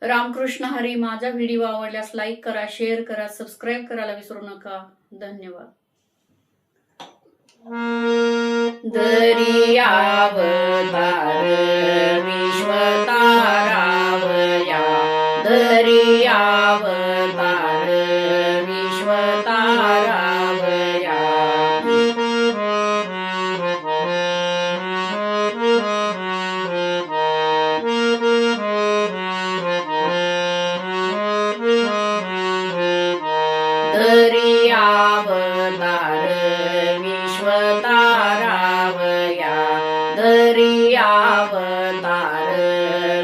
रामकृष्ण हरी. माझा व्हिडिओ आवडल्यास लाईक करा, शेअर करा, सबस्क्राईब करायला विसरू नका. धन्यवाद. दर्यावतार विश्व तारावया, दर्यावतार विश्व तारावया. दर्यावतार विश्व तारावया, दर्यावतार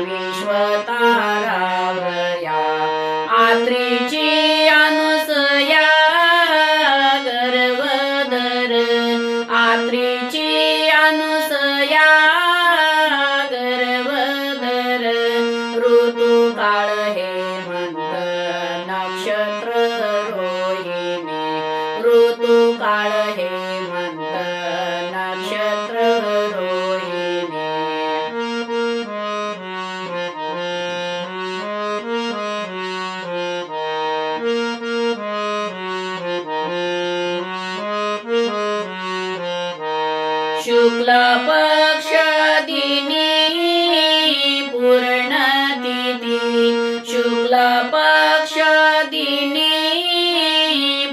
विश्व तारावया. आत्रीची अनुसया गर्वधर, आत्रीची अनुसया गर्वधर. ऋतू काळ हेमंत नक्षत्र रोहिणी, ऋतू काळ हेमंत नक्षत्र रोहिणी. शुक्ल पक्ष दिनी पूर्ण तिथी, शुक्ल पक्ष दिनी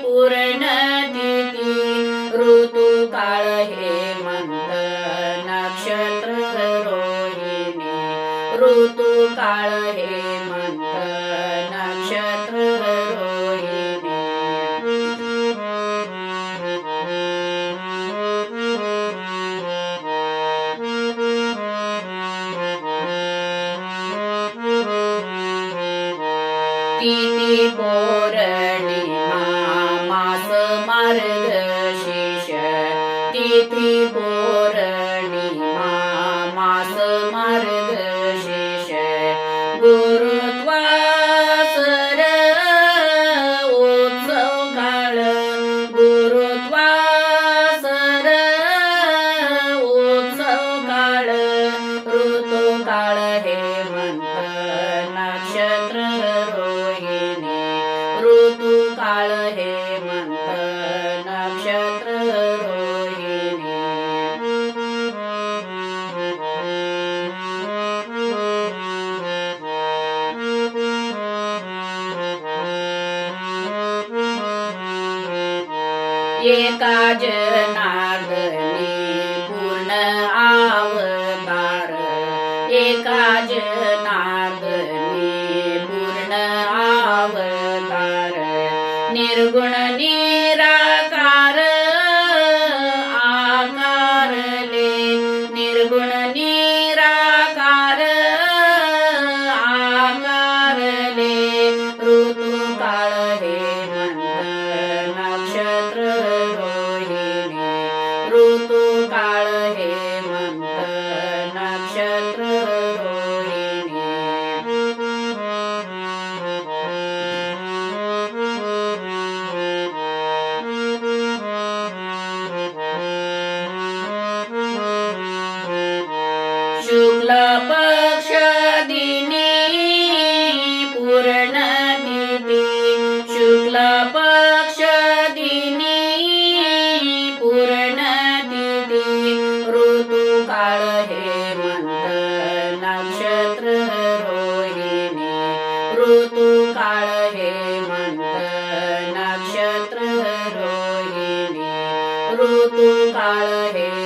पूर्ण तिथी. ऋतू काळ हेमंत नक्षत्र रोहिणी, ऋतू काळ हेमंत नक्षत्र रोहिणी. तिथी पौर्णिमा मास मार्गशीर्ष, तिथी पौर्णिमा मास मार्गशीर्ष. गुरुत्वासर उत्सव काळ, गुरुत्वासर उत्सव काळ. ऋतू काळ हेमंत नक्षत्र रोहिणी, ऋतू काळ हेमंत नक्षत्र रोहिणी. एका जनार्दनी पूर्ण अवतार, एका जनार्दनी पूर्ण अवतार. निर्गुण निराकार आकारले, निर्गुण निराकार आकारले. ऋतू काळ हेमंत नक्षत्र रोहिणी, ऋतू काळ हेमंत नक्षत्र रोहिणी. शुक्ल पक्ष दिनी पूर्ण तिथी, शुक्ल पक्ष दिनी पूर्ण तिथी. ऋतू काळ हेमंत नक्षत्र रोहिणी, ऋतू काळ हेमंत नक्षत्र रोहिणी, ऋतू काळ हे